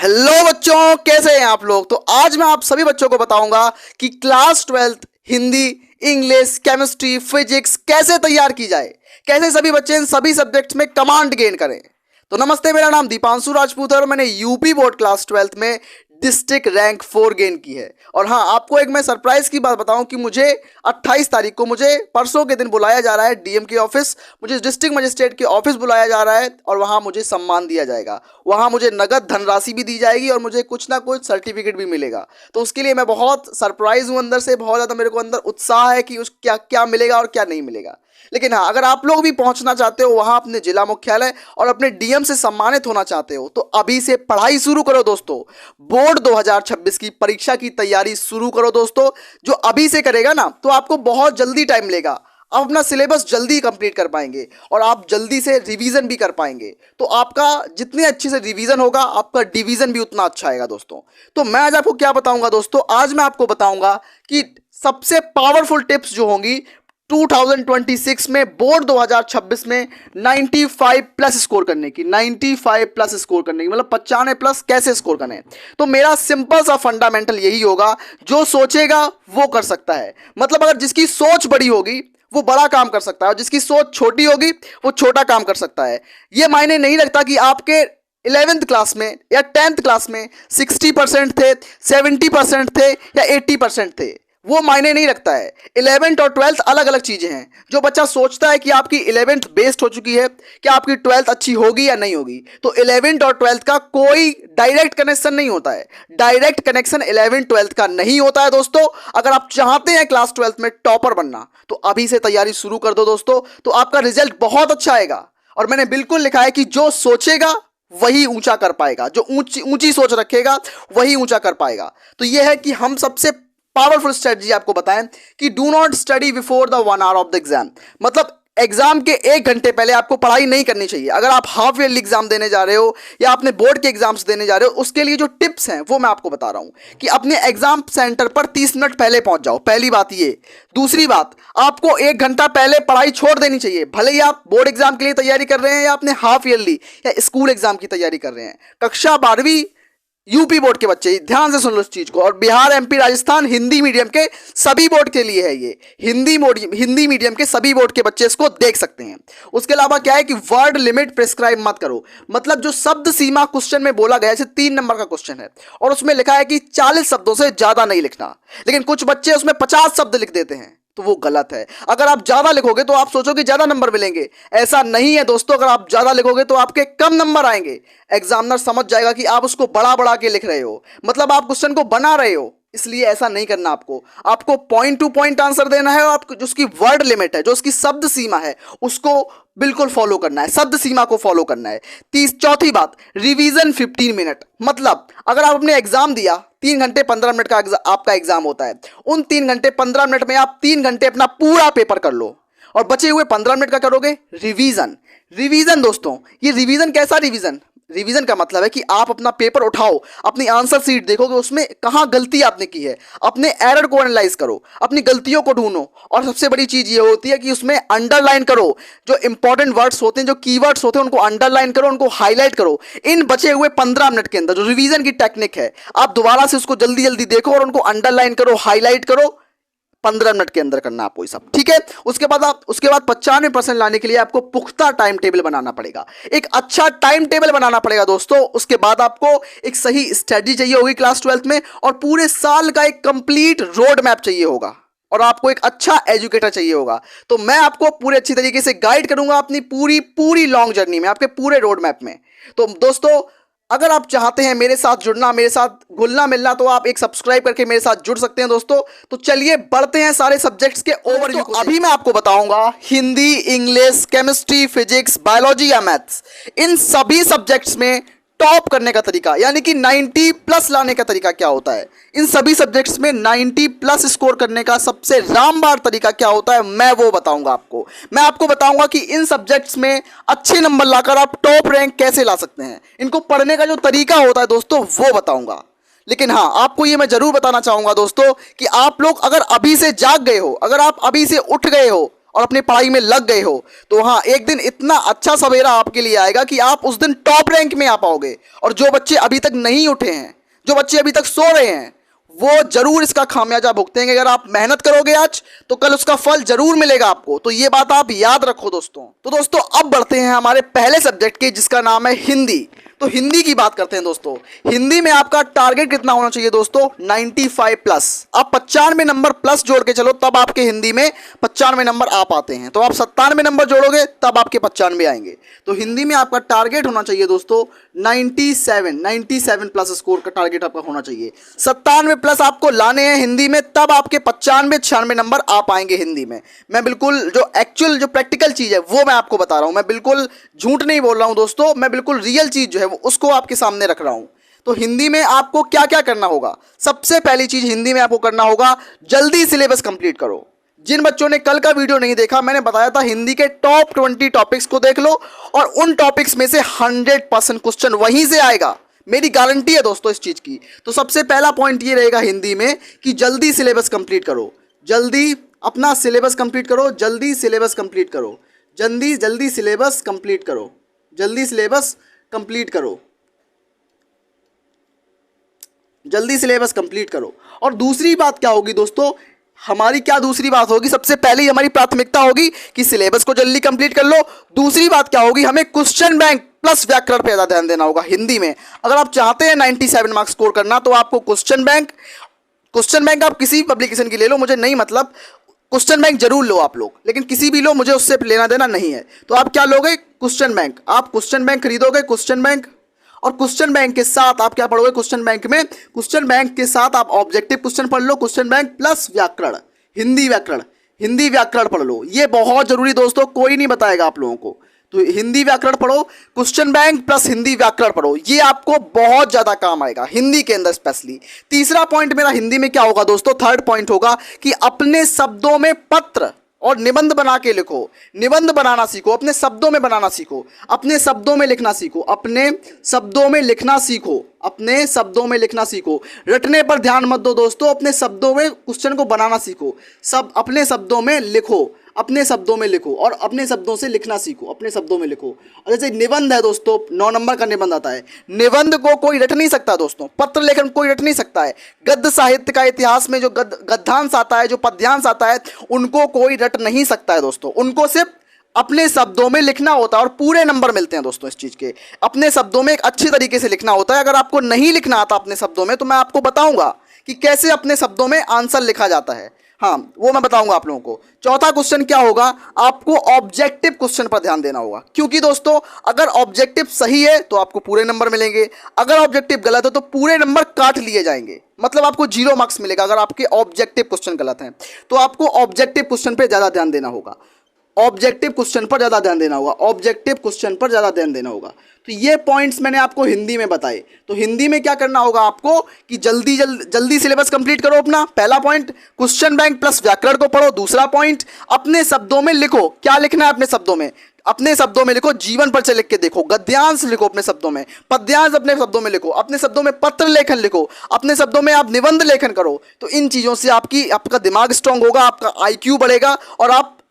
Hello बच्चों, कैसे हैं आप लोग। तो आज मैं आप सभी बच्चों को बताऊंगा कि class 12th Hindi, English, chemistry, physics कैसे तैयार की जाए, कैसे सभी बच्चे इन सभी सब्जेक्ट्स में कमांड गेन करें। तो नमस्ते, मेरा नाम दीपांशु राजपूत है और मैंने यूपी बोर्ड क्लास 12th में डिस्ट्रिक्ट रैंक 4 गेन की है। और हाँ, आपको एक मैं सरप्राइज की बात बताऊं कि मुझे 28 तारीख को मुझे परसों के दिन बुलाया जा रहा है डीएम के ऑफिस, मुझे डिस्ट्रिक्ट मजिस्ट्रेट के ऑफिस बुलाया जा रहा है और वहाँ मुझे सम्मान दिया जाएगा। वहाँ मुझे नगद धनराशि भी दी जाएगी और मुझे कुछ ना कुछ सर्टिफिकेट भी मिलेगा। तो उसके लिए मैं बहुत सरप्राइज हूँ, अंदर से बहुत ज़्यादा मेरे को अंदर उत्साह है कि उस क्या क्या मिलेगा और क्या नहीं मिलेगा। लेकिन हाँ, अगर आप लोग भी पहुंचना चाहते हो वहां अपने जिला मुख्यालय और अपने डीएम से सम्मानित होना चाहते हो तो अभी से पढ़ाई शुरू करो दोस्तों। बोर्ड 2026 की परीक्षा की तैयारी शुरू करो दोस्तों। जो अभी से करेगा ना तो आपको बहुत जल्दी टाइम लेगा, आप अपना सिलेबस जल्दी कंप्लीट कर पाएंगे और आप जल्दी से रिवीजन भी कर पाएंगे। तो आपका जितने अच्छे से रिवीजन होगा आपका डिवीजन भी उतना अच्छा आएगा दोस्तों। तो मैं आज आपको क्या बताऊंगा दोस्तों, आज मैं आपको बताऊंगा कि सबसे पावरफुल टिप्स जो होंगी 2026 में बोर्ड 2026 में 95 प्लस स्कोर करने की, 95 प्लस स्कोर करने की मतलब 95 प्लस कैसे स्कोर करने। तो मेरा सिंपल सा फंडामेंटल यही होगा, जो सोचेगा वो कर सकता है। मतलब अगर जिसकी सोच बड़ी होगी वो बड़ा काम कर सकता है और जिसकी सोच छोटी होगी वो छोटा काम कर सकता है। ये मायने नहीं रखता कि आपके 11th क्लास में या 10th क्लास में 60% थे, 70% थे या 80% थे, वो मायने नहीं रखता है। 11th और 12th अलग अलग चीजें हैं। जो बच्चा सोचता है कि आपकी 11th बेस्ड हो चुकी है, क्या आपकी 12th अच्छी होगी या नहीं होगी, तो 11th और 12th का कोई डायरेक्ट कनेक्शन नहीं होता है। डायरेक्ट कनेक्शन 11th 12th का नहीं होता है दोस्तों। अगर आप चाहते हैं क्लास 12th में टॉपर बनना तो अभी से तैयारी शुरू कर दो दोस्तों, तो आपका रिजल्ट बहुत अच्छा आएगा। और मैंने बिल्कुल लिखा है कि जो सोचेगा वही ऊंचा कर पाएगा, जो ऊंची सोच रखेगा वही ऊंचा कर पाएगा। तो यह है कि हम सबसे पावरफुल स्ट्रेटजी आपको बताएं कि do not study before the 1 hour of the exam. मतलब एग्जाम के 1 घंटे पहले आपको पढ़ाई नहीं करनी चाहिए। अगर आप हाफ ईयरली एग्जाम देने जा रहे हो या अपने बोर्ड के एग्जाम्स देने जा रहे हो, उसके लिए जो टिप्स हैं वो मैं आपको बता रहा हूं कि अपने एग्जाम सेंटर पर 30 मिनट पहले पहुंच जाओ। पहली बात ये। दूसरी बात, आपको 1 घंटा पहले पढ़ाई छोड़ देनी चाहिए। भले ही आप बोर्ड एग्जाम के लिए तैयारी कर रहे हैं या अपने हाफ ईयरली या स्कूल एग्जाम की तैयारी कर रहे हैं। कक्षा 12वीं यूपी बोर्ड के बच्चे ध्यान से सुन लो इस चीज को, और बिहार, एमपी, राजस्थान हिंदी मीडियम के सभी बोर्ड के लिए है ये। हिंदी मीडियम के सभी बोर्ड के बच्चे इसको देख सकते हैं। उसके अलावा क्या है कि वर्ड लिमिट प्रिस्क्राइब मत करो। मतलब जो शब्द सीमा क्वेश्चन में बोला गया है, जैसे 3 नंबर का क्वेश्चन है और उसमें लिखा है कि 40 शब्दों से ज्यादा नहीं लिखना, लेकिन कुछ बच्चे उसमें 50 शब्द लिख देते हैं, तो वो गलत है। अगर आप ज्यादा लिखोगे तो आप सोचोगे ज्यादा नंबर मिलेंगे, ऐसा नहीं है दोस्तों। अगर आप ज्यादा लिखोगे तो आपके कम नंबर आएंगे। एग्जामिनर समझ जाएगा कि आप उसको बड़ा बड़ा के लिख रहे हो, मतलब आप क्वेश्चन को बना रहे हो। इसलिए ऐसा नहीं करना। आपको पॉइंट टू पॉइंट आंसर देना है और आपको जो उसकी वर्ड लिमिट है, जो उसकी शब्द सीमा है, उसको बिल्कुल फॉलो करना है, शब्द सीमा को फॉलो करना है। चौथी बात, रिवीजन 15 मिनट। मतलब अगर आप अपने एग्जाम दिया, 3 घंटे 15 मिनट का आपका एग्जाम होता है, उन 3 घंटे 15 मिनट में आप 3 घंटे अपना पूरा पेपर कर लो और बचे हुए 15 मिनट का करोगे रिवीजन। रिवीजन दोस्तों, ये रिवीजन कैसा रिवीजन? रिवीजन का मतलब है कि आप अपना पेपर उठाओ, अपनी आंसर शीट देखोगे, उसमें कहाँ गलती आपने की है, अपने एरर को एनालाइज करो, अपनी गलतियों को ढूंढो। और सबसे बड़ी चीज ये होती है कि उसमें अंडरलाइन करो। जो इंपॉर्टेंट वर्ड्स होते हैं, जो कीवर्ड्स होते हैं, उनको अंडरलाइन करो, उनको हाईलाइट करो। इन बचे हुए 15 मिनट के अंदर जो रिवीजन की टेक्निक है, आप दोबारा से उसको जल्दी जल्दी देखो और उनको अंडरलाइन करो, हाईलाइट करो। 15 मिनट के अंदर करना आपको ये सब, ठीक है। उसके बाद 95% लाने के लिए आपको पुख्ता टाइम टेबल बनाना पड़ेगा, एक अच्छा टाइम टेबल बनाना पड़ेगा दोस्तों। उसके बाद आपको एक सही स्ट्रेटजी चाहिए होगी क्लास 12th में, और पूरे साल का एक कंप्लीट रोड मैप चाहिए होगा, और आपको एक अच्छा एजुकेटर चाहिए होगा। तो मैं आपको पूरे अच्छी तरीके से गाइड करूंगा अपनी पूरी लॉन्ग जर्नी में, आपके पूरे रोड मैप में। तो दोस्तों, अगर आप चाहते हैं मेरे साथ जुड़ना, मेरे साथ घुलना मिलना, तो आप एक सब्सक्राइब करके मेरे साथ जुड़ सकते हैं दोस्तों। तो चलिए बढ़ते हैं सारे सब्जेक्ट्स के ओवरव्यू को। अभी मैं आपको बताऊंगा Hindi, English, chemistry, physics, biology या मैथ्स, इन सभी सब्जेक्ट्स में टॉप करने का तरीका, यानी कि 90 प्लस लाने का तरीका क्या होता है। इन सभी सब्जेक्ट्स में 90 प्लस स्कोर करने का सबसे रामबाण तरीका क्या होता है, मैं वो बताऊंगा आपको। मैं आपको बताऊंगा कि इन सब्जेक्ट्स में अच्छे नंबर लाकर आप टॉप रैंक कैसे ला सकते हैं। इनको पढ़ने का जो तरीका होता है दोस्तों, वो बताऊंगा। लेकिन हाँ, आपको ये मैं जरूर बताना चाहूंगा दोस्तों कि आप लोग अगर अभी से जाग गए हो, अगर आप अभी से उठ गए हो और अपनी पढ़ाई में लग गए हो, तो हाँ, एक दिन इतना अच्छा सवेरा आपके लिए आएगा कि आप उस दिन टॉप रैंक में आ पाओगे। और जो बच्चे अभी तक नहीं उठे हैं, जो बच्चे अभी तक सो रहे हैं, वो जरूर इसका खामियाजा भुगतेंगे। अगर आप मेहनत करोगे आज, तो कल उसका फल जरूर मिलेगा आपको। तो ये बात आप याद रखो दोस्तों। तो दोस्तों अब बढ़ते हैं हमारे पहले सब्जेक्ट के, जिसका नाम है हिंदी। तो हिंदी की बात करते हैं दोस्तों। हिंदी में आपका टारगेट कितना होना चाहिए दोस्तों? 95 प्लस। आप 95 नंबर प्लस जोड़ के चलो, तब आपके हिंदी में 95 नंबर आ पाते हैं। तो आप 97 नंबर जोड़ोगे तब आपके 95 आएंगे। तो हिंदी में आपका टारगेट होना चाहिए दोस्तों 97 प्लस स्कोर का टारगेट आपका होना चाहिए। 97 प्लस आपको लाने हैं हिंदी में, तब आपके 95-96 नंबर आ पाएंगे हिंदी में। मैं बिल्कुल जो एक्चुअल जो प्रैक्टिकल चीज़ है वो मैं आपको बता रहा हूँ। मैं बिल्कुल झूठ नहीं बोल रहा हूँ दोस्तों, मैं बिल्कुल रियल चीज़ जो है वो उसको आपके सामने रख रहा हूँ। तो हिंदी में आपको क्या क्या करना होगा? सबसे पहली चीज़ हिंदी में आपको करना होगा, जल्दी सिलेबस कंप्लीट करो। जिन बच्चों ने कल का वीडियो नहीं देखा, मैंने बताया था हिंदी के टॉप 20 टॉपिक्स को देख लो, और उन टॉपिक्स में से 100% क्वेश्चन वहीं से आएगा। मेरी गारंटी है दोस्तों इस चीज़ की। तो सबसे पहला पॉइंट ये रहेगा हिंदी में कि जल्दी सिलेबस कंप्लीट करो, जल्दी अपना सिलेबस कंप्लीट करो, जल्दी सिलेबस कंप्लीट करो, जल्दी सिलेबस कंप्लीट करो, जल्दी सिलेबस कंप्लीट करो, जल्दी सिलेबस कंप्लीट करो। और दूसरी बात क्या होगी दोस्तों? हमारी क्या दूसरी बात होगी? सबसे पहले ही हमारी प्राथमिकता होगी कि सिलेबस को जल्दी कंप्लीट कर लो। दूसरी बात क्या होगी? हमें क्वेश्चन बैंक प्लस व्याकरण पे ज़्यादा ध्यान देना होगा हिंदी में। अगर आप चाहते हैं 97 मार्क्स स्कोर करना, तो आपको क्वेश्चन बैंक आप किसी पब्लिकेशन की ले लो, मुझे नहीं मतलब, क्वेश्चन बैंक जरूर लो आप लोग, लेकिन किसी भी लो, मुझे उससे लेना देना नहीं है। तो आप क्या लोगे? Question bank. आप क्वेश्चन बैंक खरीदोगे, क्वेश्चन बैंक, और क्वेश्चन बैंक के साथ आप क्या पढ़ोगे? क्वेश्चन बैंक में, क्वेश्चन बैंक के साथ आप ऑब्जेक्टिव क्वेश्चन पढ़ लो, क्वेश्चन बैंक प्लस व्याकरण, हिंदी व्याकरण पढ़ लो। ये बहुत जरूरी दोस्तों, कोई नहीं बताएगा आप लोगों को। तो हिंदी व्याकरण पढ़ो, क्वेश्चन बैंक प्लस हिंदी व्याकरण पढ़ो, ये आपको बहुत ज्यादा काम आएगा हिंदी के अंदर स्पेशली। तीसरा पॉइंट मेरा हिंदी में क्या होगा दोस्तों? थर्ड पॉइंट होगा कि अपने शब्दों में पत्र और निबंध बना के लिखो। निबंध बनाना सीखो, अपने शब्दों में बनाना सीखो, अपने शब्दों में लिखना सीखो, अपने शब्दों में लिखना सीखो, अपने शब्दों में लिखना सीखो। रटने पर ध्यान मत दो दोस्तों, अपने शब्दों में क्वेश्चन को बनाना सीखो। सब अपने शब्दों में लिखो, अपने शब्दों में लिखो, और अपने शब्दों से लिखना सीखो, अपने शब्दों में लिखो। और जैसे निबंध है दोस्तों, 9 नंबर का निबंध आता है। निबंध को कोई रट नहीं सकता दोस्तों, पत्र लेखन कोई रट नहीं सकता है। गद्य साहित्य का इतिहास में जो गद्यांश आता है, जो पद्यांश आता है, उनको कोई रट नहीं सकता है दोस्तों। उनको सिर्फ अपने शब्दों में लिखना होता है, और पूरे नंबर मिलते हैं दोस्तों इस चीज़ के। अपने शब्दों में एक अच्छी तरीके से लिखना होता है। अगर आपको नहीं लिखना आता अपने शब्दों में, तो मैं आपको बताऊंगा कि कैसे अपने शब्दों में आंसर लिखा जाता है। हाँ, वो मैं बताऊंगा आप लोगों को। चौथा क्वेश्चन क्या होगा? आपको ऑब्जेक्टिव क्वेश्चन पर ध्यान देना होगा, क्योंकि दोस्तों अगर ऑब्जेक्टिव सही है तो आपको पूरे नंबर मिलेंगे, अगर ऑब्जेक्टिव गलत है तो पूरे नंबर काट लिए जाएंगे, मतलब आपको 0 मार्क्स मिलेगा अगर आपके ऑब्जेक्टिव क्वेश्चन गलत हैं। तो आपको ऑब्जेक्टिव क्वेश्चन पर ज़्यादा ध्यान देना होगा, ऑब्जेक्टिव क्वेश्चन पर ज़्यादा ध्यान देना होगा, ऑब्जेक्टिव क्वेश्चन पर ज़्यादा ध्यान देना होगा। तो ये पॉइंट्स मैंने आपको हिंदी में बताए। तो हिंदी में क्या करना होगा आपको कि जल्दी सिलेबस कंप्लीट करो अपना। पहला पॉइंट, क्वेश्चन बैंक प्लस व्याकरण को पढ़ो। दूसरा पॉइंट, अपने शब्दों में लिखो। क्या लिखना है अपने शब्दों में? अपने शब्दों में लिखो, जीवन परिचय लिख के देखो, गद्यांश लिखो अपने शब्दों में, पद्यांश अपने शब्दों में लिखो, अपने शब्दों में पत्र लेखन लिखो, अपने शब्दों में आप निबंध लेखन करो। तो इन चीज़ों से आपका दिमाग स्ट्रांग होगा, आपका IQ बढ़ेगा, और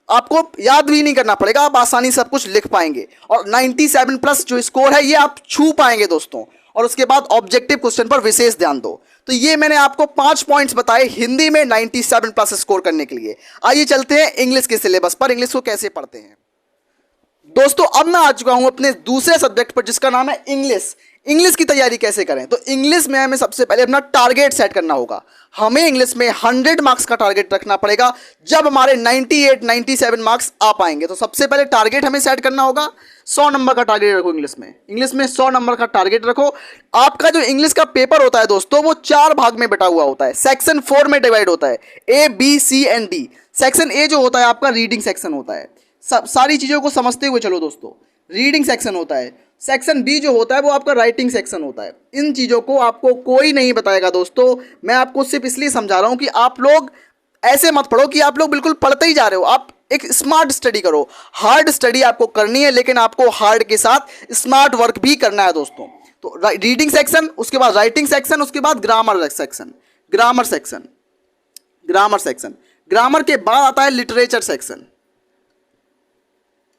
आपको याद भी नहीं करना पड़ेगा, आप आसानी से सब कुछ लिख पाएंगे, और 97 प्लस जो स्कोर है ये आप छू पाएंगे दोस्तों। और उसके बाद ऑब्जेक्टिव क्वेश्चन पर विशेष ध्यान दो। तो ये मैंने आपको 5 पॉइंट्स बताए हिंदी में 97 प्लस स्कोर करने के लिए। आइए चलते हैं इंग्लिश के सिलेबस पर, इंग्लिश को कैसे पढ़ते हैं दोस्तों। अब मैं आ चुका हूं अपने दूसरे सब्जेक्ट पर, जिसका नाम है इंग्लिश। इंग्लिश की तैयारी कैसे करें? तो इंग्लिश में हमें सबसे पहले अपना टारगेट सेट करना होगा। हमें इंग्लिश में 100 मार्क्स का टारगेट रखना पड़ेगा, जब हमारे 98-97 मार्क्स आ पाएंगे। तो सबसे पहले टारगेट हमें सेट करना होगा, 100 नंबर का टारगेट रखो इंग्लिश में 100 नंबर का टारगेट रखो। आपका जो इंग्लिश का पेपर होता है दोस्तों, वो 4 भाग में बटा हुआ होता है, सेक्शन 4 में डिवाइड होता है, A, B, C and D। Section A जो होता है आपका रीडिंग सेक्शन होता है, सारी चीज़ों को समझते हुए चलो दोस्तों, रीडिंग सेक्शन होता है। सेक्शन बी जो होता है वो आपका राइटिंग सेक्शन होता है। इन चीज़ों को आपको कोई नहीं बताएगा दोस्तों, मैं आपको सिर्फ इसलिए समझा रहा हूँ कि आप लोग ऐसे मत पढ़ो कि आप लोग बिल्कुल पढ़ते ही जा रहे हो। आप एक स्मार्ट स्टडी करो, हार्ड स्टडी आपको करनी है, लेकिन आपको हार्ड के साथ स्मार्ट वर्क भी करना है दोस्तों। तो रीडिंग सेक्शन, उसके बाद राइटिंग सेक्शन, उसके बाद ग्रामर सेक्शन, ग्रामर के बाद आता है लिटरेचर सेक्शन।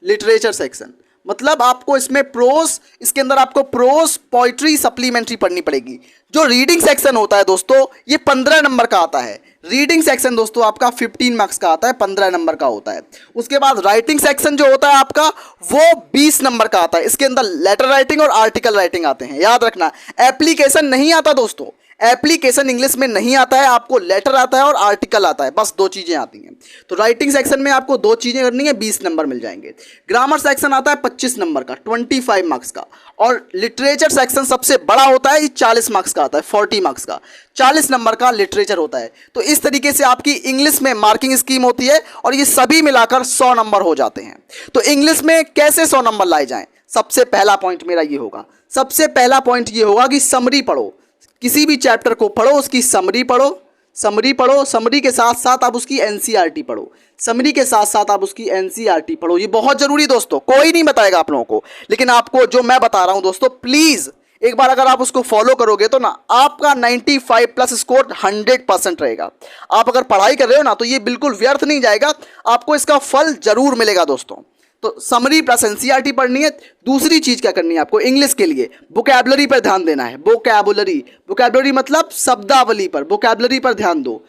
लिटरेचर सेक्शन, मतलब आपको इसमें प्रोस, इसके अंदर आपको प्रोस पोइट्री सप्लीमेंट्री पढ़नी पड़ेगी। जो रीडिंग सेक्शन होता है दोस्तों ये 15 नंबर का आता है। रीडिंग सेक्शन दोस्तों आपका 15 मार्क्स का आता है, 15 नंबर का होता है। उसके बाद राइटिंग सेक्शन जो होता है आपका वो 20 नंबर का आता है। इसके अंदर लेटर राइटिंग और आर्टिकल राइटिंग आते हैं, याद रखना। एप्लीकेशन नहीं आता दोस्तों, एप्लीकेशन इंग्लिश में नहीं आता है, आपको लेटर आता है और आर्टिकल आता है, बस 2 चीज़ें आती हैं। तो राइटिंग सेक्शन में आपको 2 चीज़ें करनी है, 20 नंबर मिल जाएंगे। ग्रामर सेक्शन आता है 25 नंबर का, 25 मार्क्स का। और लिटरेचर सेक्शन सबसे बड़ा होता है, ये 40 मार्क्स का आता है, 40 मार्क्स का, 40 नंबर का लिटरेचर होता है। तो इस तरीके से आपकी इंग्लिश में मार्किंग स्कीम होती है और ये सभी मिलाकर 100 नंबर हो जाते हैं। तो इंग्लिश में कैसे 100 नंबर लाए जाएं, सबसे पहला पॉइंट मेरा ये होगा। सबसे पहला पॉइंट ये होगा कि समरी पढ़ो, किसी भी चैप्टर को पढ़ो, उसकी समरी पढ़ो, समरी पढ़ो, समरी के साथ साथ आप उसकी एनसीईआरटी पढ़ो, समरी के साथ साथ आप उसकी एनसीईआरटी पढ़ो। ये बहुत जरूरी दोस्तों, कोई नहीं बताएगा आप लोगों को, लेकिन आपको जो मैं बता रहा हूं दोस्तों, प्लीज एक बार अगर आप उसको फॉलो करोगे तो ना आपका 95 प्लस स्कोर 100% रहेगा। आप अगर पढ़ाई कर रहे हो ना तो ये बिल्कुल व्यर्थ नहीं जाएगा, आपको इसका फल जरूर मिलेगा दोस्तों। तो समरी प्लस एनसीईआरटी पढ़नी है। दूसरी चीज क्या करनी है आपको इंग्लिश के लिए, वोकैबुलरी पर ध्यान देना है। वोकैबुलरी, वोकैबुलरी मतलब शब्दावली पर, वोकैबुलरी पर ध्यान दो।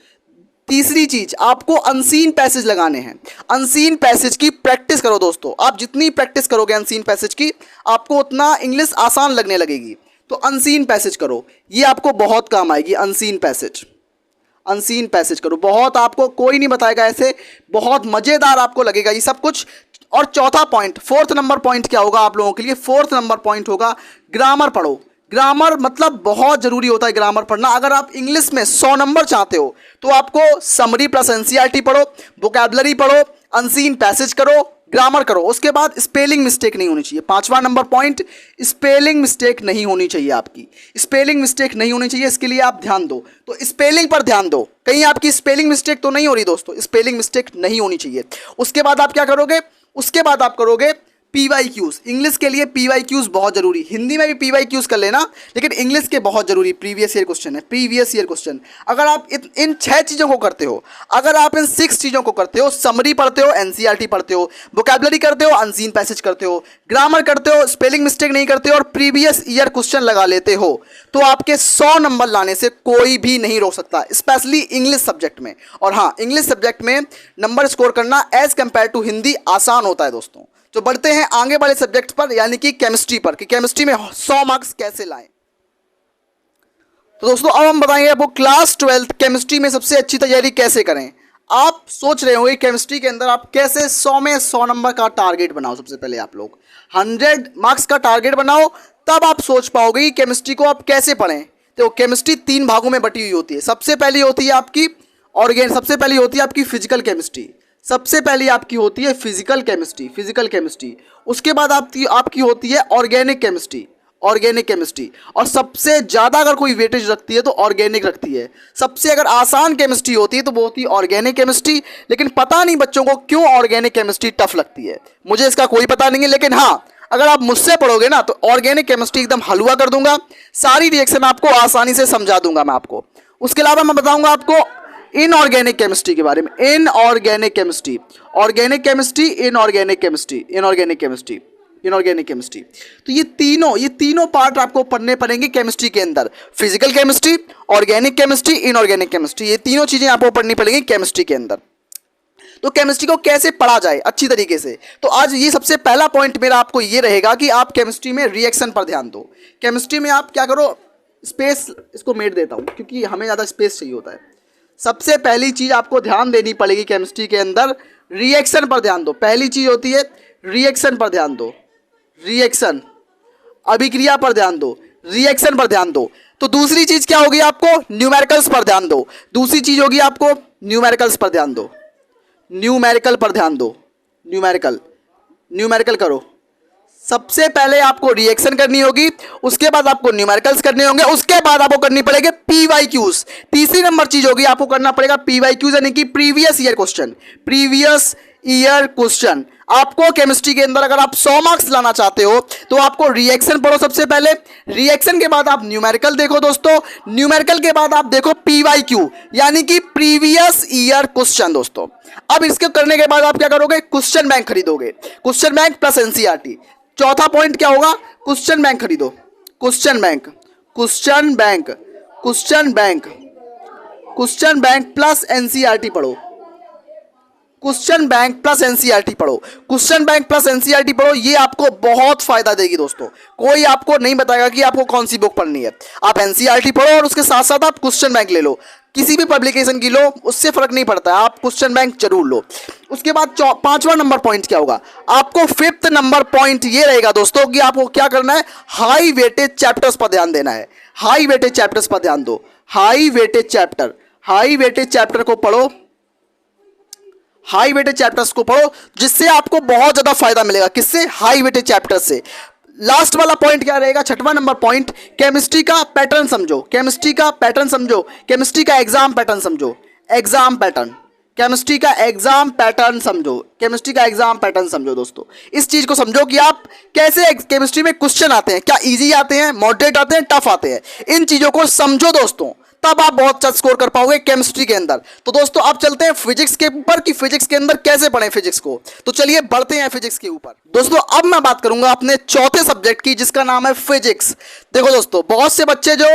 तीसरी चीज आपको अनसीन पैसेज लगाने हैं। अनसीन पैसेज की प्रैक्टिस करो दोस्तों, आप जितनी प्रैक्टिस करोगे अनसीन पैसेज की आपको उतना इंग्लिश आसान लगने लगेगी। तो अनसीन पैसेज करो, ये आपको बहुत काम आएगी। अनसीन पैसेज, अनसीन पैसेज करो, बहुत आपको कोई नहीं बताएगा ऐसे, बहुत मजेदार आपको लगेगा ये सब कुछ। और चौथा पॉइंट, 4th नंबर पॉइंट क्या होगा आप लोगों के लिए, 4th नंबर पॉइंट होगा ग्रामर पढ़ो। ग्रामर मतलब बहुत जरूरी होता है ग्रामर पढ़ना। अगर आप इंग्लिश में 100 नंबर चाहते हो तो आपको समरी प्लस एनसीईआरटी पढ़ो, वोकैबुलरी पढ़ो, अनसीन पैसेज करो, ग्रामर करो। उसके बाद स्पेलिंग मिस्टेक नहीं होनी चाहिए। 5वां नंबर पॉइंट, स्पेलिंग मिस्टेक नहीं होनी चाहिए आपकी, स्पेलिंग मिस्टेक नहीं होनी चाहिए, इसके लिए आप ध्यान दो। तो स्पेलिंग पर ध्यान दो, कहीं आपकी स्पेलिंग मिस्टेक तो नहीं हो रही दोस्तों, स्पेलिंग मिस्टेक नहीं होनी चाहिए। उसके बाद आप क्या करोगे, उसके बाद आप करोगे पीवाईक्यूज। इंग्लिश के लिए पीवाईक्यूज बहुत जरूरी, हिंदी में भी पीवाईक्यूज कर लेना, लेकिन इंग्लिश के बहुत जरूरी प्रीवियस ईयर क्वेश्चन है, प्रीवियस ईयर क्वेश्चन। अगर आप इन 6 चीज़ों को करते हो, अगर आप इन 6 चीज़ों को करते हो, समरी पढ़ते हो, एनसीईआरटी पढ़ते हो, वोकैबुलरी करते हो, अनसीन पैसेज करते हो, ग्रामर करते हो, स्पेलिंग मिस्टेक नहीं करते हो और प्रीवियस ईयर क्वेश्चन लगा लेते हो, तो आपके 100 नंबर लाने से कोई भी नहीं रोक सकता, स्पेशली इंग्लिश सब्जेक्ट में। और हाँ, इंग्लिश सब्जेक्ट में नंबर स्कोर करना एज कंपेयर टू हिंदी आसान होता है दोस्तों। तो बढ़ते हैं आगे वाले सब्जेक्ट पर, यानी कि केमिस्ट्री पर, कि केमिस्ट्री में 100 मार्क्स कैसे लाएं। तो दोस्तों अब हम बताएंगे आपको क्लास 12th केमिस्ट्री में सबसे अच्छी तैयारी कैसे करें। आप सोच रहे होंगे केमिस्ट्री के अंदर आप कैसे 100 में 100 नंबर का टारगेट बनाओ। सबसे पहले आप लोग 100 मार्क्स का टारगेट बनाओ, तब आप सोच पाओगे कि केमिस्ट्री को आप कैसे पढ़ें। तो केमिस्ट्री 3 भागों में बटी हुई होती है। सबसे पहली होती है आपकी सबसे पहली होती है आपकी फिजिकल केमिस्ट्री, सबसे पहली आपकी होती है फिजिकल केमिस्ट्री, फिजिकल केमिस्ट्री। उसके बाद आपकी होती है ऑर्गेनिक केमिस्ट्री, ऑर्गेनिक केमिस्ट्री। और सबसे ज़्यादा अगर कोई वेटेज रखती है तो ऑर्गेनिक रखती है। सबसे अगर आसान केमिस्ट्री होती है तो वो होती है ऑर्गेनिक केमिस्ट्री। लेकिन पता नहीं बच्चों को क्यों ऑर्गेनिक केमिस्ट्री टफ लगती है, मुझे इसका कोई पता नहीं है। लेकिन हाँ, अगर आप मुझसे पढ़ोगे ना तो ऑर्गेनिक केमिस्ट्री एकदम हलवा कर दूंगा, सारी रिएक्शन आपको आसानी से समझा दूंगा मैं आपको। उसके अलावा मैं बताऊंगा आपको इनऑर्गेनिक केमिस्ट्री के बारे में, inorganic chemistry, organic chemistry, inorganic chemistry, inorganic chemistry, inorganic chemistry. तो ये तीनों पार्ट आपको पढ़ने पड़ेंगे केमिस्ट्री के अंदर, physical chemistry, organic chemistry, inorganic chemistry, ये तीनों चीजें आपको पढ़नी पड़ेंगी केमिस्ट्री के अंदर। तो केमिस्ट्री को कैसे पढ़ा जाए अच्छी तरीके से, तो आज ये सबसे पहला पॉइंट मेरा आपको ये रहेगा कि आप केमिस्ट्री में रिएक्शन पर ध्यान दो। केमिस्ट्री में आप क्या करो, स्पेस इसको मेट देता हूँ क्योंकि हमें ज़्यादा स्पेस चाहिए होता है। सबसे पहली चीज आपको ध्यान देनी पड़ेगी केमिस्ट्री के अंदर, रिएक्शन पर ध्यान दो। पहली चीज होती है रिएक्शन पर ध्यान दो, रिएक्शन, अभिक्रिया पर ध्यान दो, रिएक्शन पर ध्यान दो। तो दूसरी चीज क्या होगी, आपको न्यूमेरिकल्स पर ध्यान दो। दूसरी चीज होगी आपको न्यूमेरिकल्स पर ध्यान दो, न्यूमेरिकल पर ध्यान दो, न्यूमेरिकल, न्यूमेरिकल करो। सबसे पहले आपको रिएक्शन करनी होगी, उसके बाद आपको न्यूमेरिकल्स करने होंगे, उसके बाद आपको करनी पड़ेगी पीवाईक्यूज। तीसरी नंबर चीज होगी आपको करना पड़ेगा पीवाईक्यूज, यानी कि previous year question, previous year question. आपको केमिस्ट्री के अंदर अगर आप 100 मार्क्स लाना चाहते हो तो आपको रिएक्शन पढ़ो सबसे पहले। रिएक्शन के बाद आप न्यूमेरिकल देखो दोस्तों। न्यूमेरिकल के बाद आप देखो पीवाईक्यू यानी कि प्रीवियस ईयर क्वेश्चन दोस्तों। अब इसके करने के बाद आप क्या करोगे, क्वेश्चन बैंक खरीदोगे। Question bank plus NCERT. चौथा पॉइंट क्या होगा, क्वेश्चन बैंक खरीदो। Question bank, question bank, question bank, question bank plus NCERT पढ़ो। क्वेश्चन बैंक प्लस एनसीईआरटी पढ़ो। क्वेश्चन बैंक प्लस एनसीईआरटी पढ़ो, ये आपको बहुत फायदा देगी दोस्तों। कोई आपको नहीं बताएगा कि आपको कौन सी बुक पढ़नी है। आप एनसीईआरटी पढ़ो और उसके साथ साथ आप क्वेश्चन बैंक ले लो, किसी भी पब्लिकेशन की लो, उससे फर्क नहीं पड़ता है, आप क्वेश्चन बैंक जरूर लो। उसके बाद पांचवा नंबर पॉइंट क्या होगा, आपको फिफ्थ नंबर पॉइंट ये रहेगा दोस्तों कि आपको क्या करना है, हाई वेटेज चैप्टर्स पर ध्यान देना है। हाई वेटेज चैप्टर्स पर ध्यान दो। High weightage chapter, high weightage chapter को पढ़ो। हाई वेटेज चैप्टर्स को पढ़ो जिससे आपको बहुत ज्यादा फायदा मिलेगा। किससे, हाई वेटेज चैप्टर्स से। लास्ट वाला पॉइंट क्या रहेगा, छठवां नंबर पॉइंट, केमिस्ट्री का पैटर्न समझो। केमिस्ट्री का पैटर्न समझो, केमिस्ट्री का एग्जाम पैटर्न समझो। एग्जाम पैटर्न, केमिस्ट्री का एग्जाम पैटर्न समझो। केमिस्ट्री का एग्जाम पैटर्न समझो दोस्तों। इस चीज को समझो कि आप कैसे केमिस्ट्री में क्वेश्चन आते हैं, क्या इजी आते हैं, मॉडरेट आते हैं, टफ आते हैं। इन चीजों को समझो दोस्तों, तब आप बहुत अच्छा स्कोर कर पाओगे केमिस्ट्री के अंदर। तो दोस्तों अब चलते हैं फिजिक्स के ऊपर कि फिजिक्स के अंदर कैसे पढ़ें फिजिक्स को। तो चलिए बढ़ते हैं फिजिक्स के ऊपर। दोस्तों अब मैं बात करूंगा अपने चौथे सब्जेक्ट की जिसका नाम है फिजिक्स। देखो दोस्तों, बहुत से बच्चे जो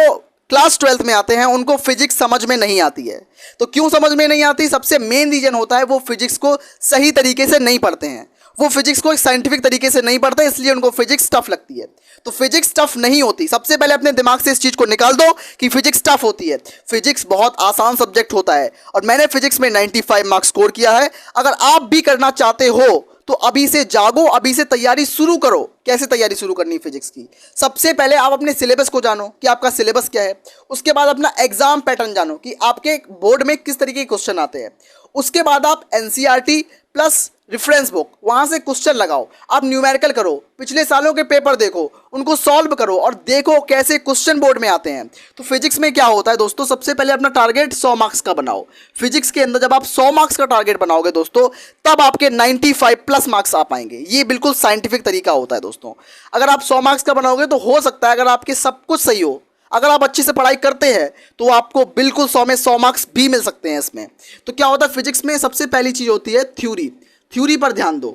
क्लास 12th में आते हैं उनको फिजिक्स समझ में नहीं आती है। तो क्यों समझ में नहीं आती, सबसे मेन रीजन होता है वो फिजिक्स को सही तरीके से नहीं पढ़ते हैं। वो फिजिक्स को एक साइंटिफिक तरीके से नहीं पढ़ते, इसलिए उनको फिजिक्स टफ लगती है। तो फिजिक्स टफ नहीं होती। सबसे पहले अपने दिमाग से इस चीज को निकाल दो कि फिजिक्स टफ होती है। फिजिक्स बहुत आसान सब्जेक्ट होता है और मैंने फिजिक्स में 95 मार्क्स स्कोर किया है। अगर आप भी करना चाहते हो तो अभी से जागो, अभी से तैयारी शुरू करो। कैसे तैयारी शुरू करनी है फिजिक्स की, सबसे पहले आप अपने सिलेबस को जानो कि आपका सिलेबस क्या है। उसके बाद अपना एग्जाम पैटर्न जानो कि आपके बोर्ड में किस तरीके के क्वेश्चन आते हैं। उसके बाद आप एनसीईआरटी प्लस रेफरेंस बुक वहां से क्वेश्चन लगाओ। आप न्यूमेरिकल करो, पिछले सालों के पेपर देखो, उनको सॉल्व करो और देखो कैसे क्वेश्चन बोर्ड में आते हैं। तो फिजिक्स में क्या होता है दोस्तों, सबसे पहले अपना टारगेट 100 मार्क्स का बनाओ। फिजिक्स के अंदर जब आप 100 मार्क्स का टारगेट बनाओगे दोस्तों, तब आपके 95 प्लस मार्क्स आ पाएंगे। ये बिल्कुल साइंटिफिक तरीका होता है दोस्तों। अगर आप 100 मार्क्स का बनाओगे तो हो सकता है अगर आपके सब कुछ सही हो, अगर आप अच्छे से पढ़ाई करते हैं तो आपको बिल्कुल 100 में 100 मार्क्स भी मिल सकते हैं इसमें। तो क्या होता है फिजिक्स में, सबसे पहली चीज होती है थ्योरी। थ्योरी पर ध्यान दो,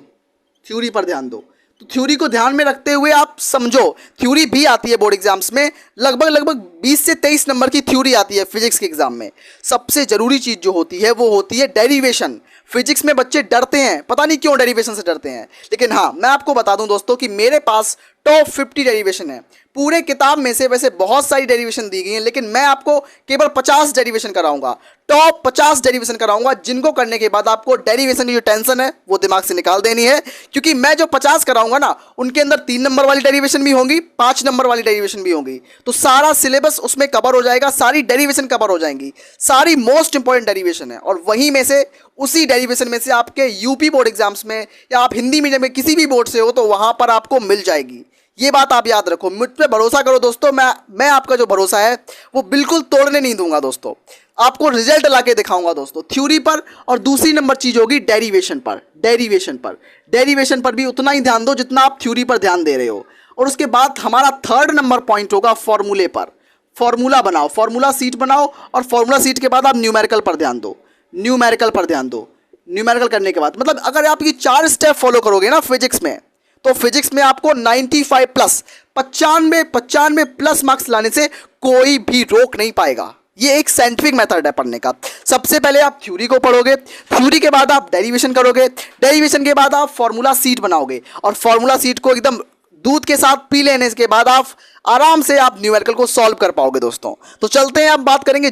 थ्योरी पर ध्यान दो। तो थ्योरी को ध्यान में रखते हुए आप समझो, थ्योरी भी आती है बोर्ड एग्जाम्स में, लगभग 20 से 23 नंबर की थ्योरी आती है फिजिक्स के एग्जाम में। सबसे जरूरी चीज जो होती है वो होती है डेरिवेशन। फिजिक्स में बच्चे डरते हैं, पता नहीं क्यों डेरिवेशन से डरते हैं, लेकिन हाँ मैं आपको बता दूं दोस्तों कि मेरे पास टॉप 50 डेरिवेशन है। पूरे किताब में से वैसे बहुत सारी डेरिवेशन दी गई हैं, लेकिन मैं आपको केवल 50 डेरिवेशन कराऊंगा। टॉप 50 डेरिवेशन कराऊंगा जिनको करने के बाद आपको डेरिवेशन की जो टेंशन है वो दिमाग से निकाल देनी है। क्योंकि मैं जो 50 कराऊंगा ना, उनके अंदर 3 नंबर वाली डेरिवेशन भी होंगी, 5 नंबर वाली डेरिवेशन भी होंगी। तो सारा सिलेबस उसमें कवर हो जाएगा, सारी डेरिवेशन कवर हो जाएंगी, सारी मोस्ट इंपॉर्टेंट डेरिवेशन है। और वहीं में से, उसी डेरिवेशन में से आपके यूपी बोर्ड एग्जाम्स में या आप हिंदी मीडियम में किसी भी बोर्ड से हो तो वहां पर आपको मिल जाएगी। ये बात आप याद रखो, मुझ पे भरोसा करो दोस्तों। मैं आपका जो भरोसा है वो बिल्कुल तोड़ने नहीं दूंगा दोस्तों। आपको रिजल्ट लाके दिखाऊंगा दोस्तों थ्योरी पर। और दूसरी नंबर चीज होगी डेरिवेशन पर। डेरिवेशन पर भी उतना ही ध्यान दो जितना आप थ्योरी पर ध्यान दे रहे हो। और उसके बाद हमारा थर्ड नंबर पॉइंट होगा फॉर्मूले पर। फॉर्मूला बनाओ, फॉर्मूला सीट बनाओ और फॉर्मूला सीट के बाद आप न्यूमेरिकल पर ध्यान दो। न्यूमेरिकल पर ध्यान दो। न्यूमेरिकल करने के बाद मतलब अगर आप ये 4 स्टेप फॉलो करोगे ना फिजिक्स में, तो फिजिक्स में आपको 95 प्लस 95 प्लस मार्क्स लाने से कोई भी रोक नहीं पाएगा। ये एक साइंटिफिक मेथड है पढ़ने का। सबसे पहले आप थ्योरी को पढ़ोगे, थ्योरी के बाद आप डेरिवेशन करोगे, डेरिवेशन के बाद आप फॉर्मूला सीट बनाओगे और फॉर्मूला सीट को एकदम दूध के साथ पी लेने के बाद आप आराम से आप न्यूमेरिकल को सॉल्व कर पाओगे दोस्तों। तो चलते हैं, अब बात करेंगे